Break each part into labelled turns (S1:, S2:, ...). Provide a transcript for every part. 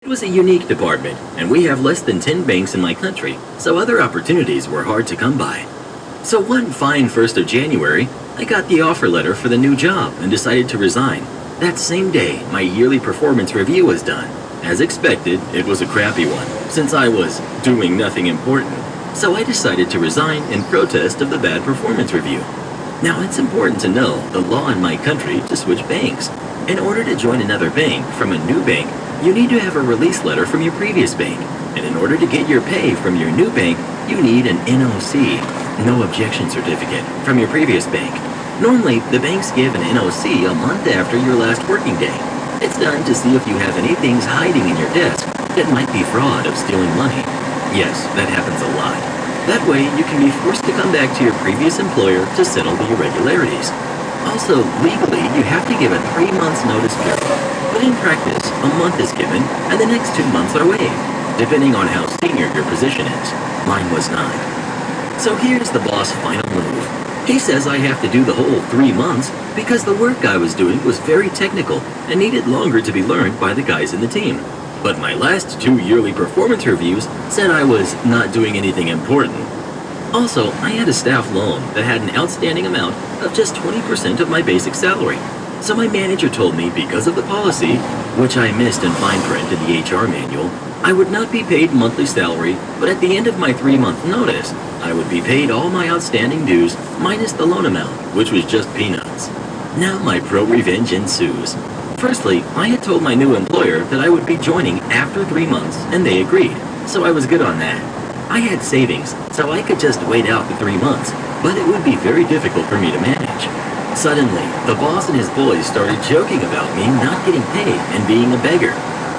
S1: It was a unique department, and we have less than 10 banks in my country, so other opportunities were hard to come by. So one fine 1st of January, I got the offer letter for the new job and decided to resign. That same day, my yearly performance review was done. As expected, it was a crappy one, since I was doing nothing important. So I decided to resign in protest of the bad performance review. Now it's important to know the law in my country to switch banks. In order to join another bank from a new bank, you need to have a release letter from your previous bank. And in order to get your pay from your new bank, you need an NOC, no objection certificate, from your previous bank. Normally, the banks give an NOC a month after your last working day. It's done to see if you have any things hiding in your desk that might be fraud of stealing money. Yes, that happens a lot. That way, you can be forced to come back to your previous employer to settle the irregularities. Also, legally, you have to give a 3 months notice period. But in practice, a month is given, and the next 2 months are waived, depending on how senior your position is. Mine was not. So here's the boss' final move. He says I have to do the whole 3 months because the work I was doing was very technical and needed longer to be learned by the guys in the team. But my last 2 yearly performance reviews said I was not doing anything important. Also, I had a staff loan that had an outstanding amount of just 20% of my basic salary. So my manager told me because of the policy, which I missed in fine print in the HR manual, I would not be paid monthly salary, but at the end of my 3-month notice, I would be paid all my outstanding dues minus the loan amount, which was just peanuts. Now my pro-revenge ensues. Firstly, I had told my new employer that I would be joining after 3 months, and they agreed, so I was good on that. I had savings, so I could just wait out the 3 months, but it would be very difficult for me to manage. Suddenly, the boss and his boys started joking about me not getting paid and being a beggar.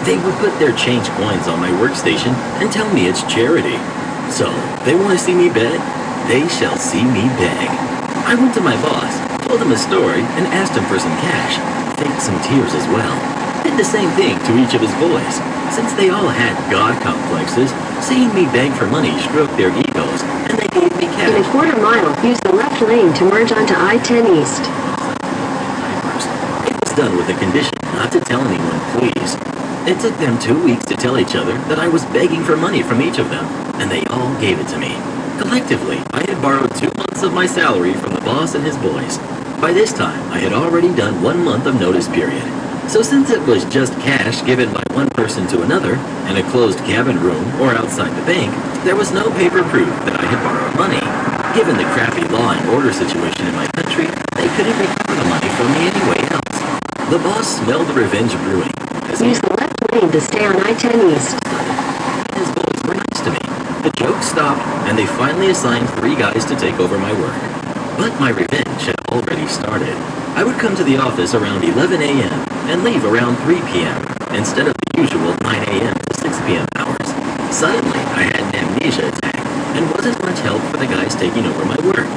S1: They would put their change coins on my workstation and tell me it's charity. So, they want to see me beg? They shall see me beg. I went to my boss, told him a story, and asked him for some cash. Faked some tears as well. Did the same thing to each of his boys. Since they all had God complexes, seeing me beg for money stroked their egos, and they gave me cash.
S2: In a quarter mile, use the left lane to merge onto I-10 East.
S1: It was done with a condition not to tell anyone, please. It took them 2 weeks to tell each other that I was begging for money from each of them, and they all gave it to me. Collectively, I had borrowed 2 months of my salary from the boss and his boys. By this time, I had already done 1 month of notice period. So since it was just cash given by one person to another, in a closed cabin room or outside the bank, there was no paper proof that I had borrowed money. Given the crappy law and order situation in my country, they couldn't recover the money from me anyway else. The boss smelled the revenge brewing.
S2: Use the left lane to stay on I-10 East.
S1: His boys were nice to me. The joke stopped, and they finally assigned 3 guys to take over my work. But my revenge had already started. I would come to the office around 11 a.m. and leave around 3 p.m. instead of the usual 9 a.m. to 6 p.m. hours. Suddenly, I had an amnesia attack and wasn't much help for the guys taking over my work.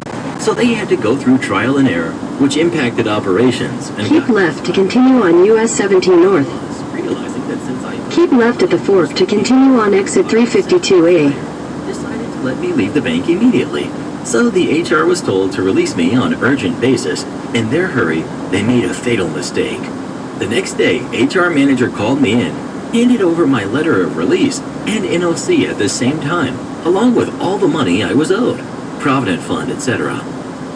S1: So they had to go through trial and error, which impacted operations. And
S2: keep left to continue on US 17 North.
S1: Realizing that since I
S2: keep left at the fork to continue on exit 352A.
S1: Decided to let me leave the bank immediately. So the HR was told to release me on an urgent basis. In their hurry, they made a fatal mistake. The next day, HR manager called me in, handed over my letter of release and NOC at the same time, along with all the money I was owed, Provident Fund, etc.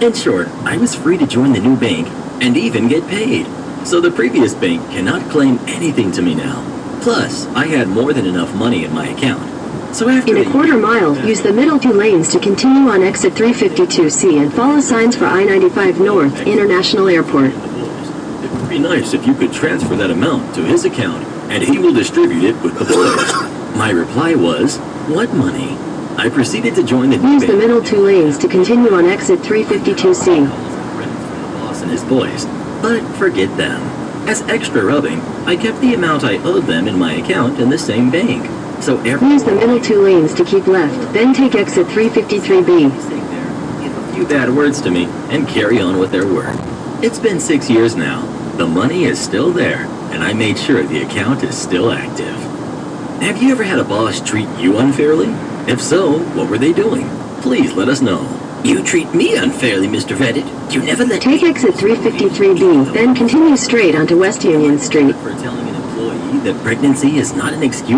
S1: In short, I was free to join the new bank and even get paid. So the previous bank cannot claim anything to me now. Plus, I had more than enough money in my account. So after
S2: in a quarter mile, use the middle 2 lanes to continue on exit 352C and follow signs for I-95 North, International Airport.
S1: It would be nice if you could transfer that amount to his account, and he will distribute it with the boys. My reply was, what money? I proceeded to join the new
S2: use
S1: bank.
S2: the middle 2 lanes to continue on exit 352C.
S1: The boss and his boys, but forget them. As extra rubbing, I kept the amount I owed them in my account in the same bank. So
S2: use the middle 2 lanes to keep left, then take exit 353B.
S1: Give a few bad words to me and carry on with their work. It's been 6 years now. The money is still there, and I made sure the account is still active. Have you ever had a boss treat you unfairly? If so, what were they doing? Please let us know. You treat me unfairly, Mr. Reddit. You never let
S2: Take exit 353B, then continue straight onto West Union Street.
S1: For telling an employee that pregnancy is not an excuse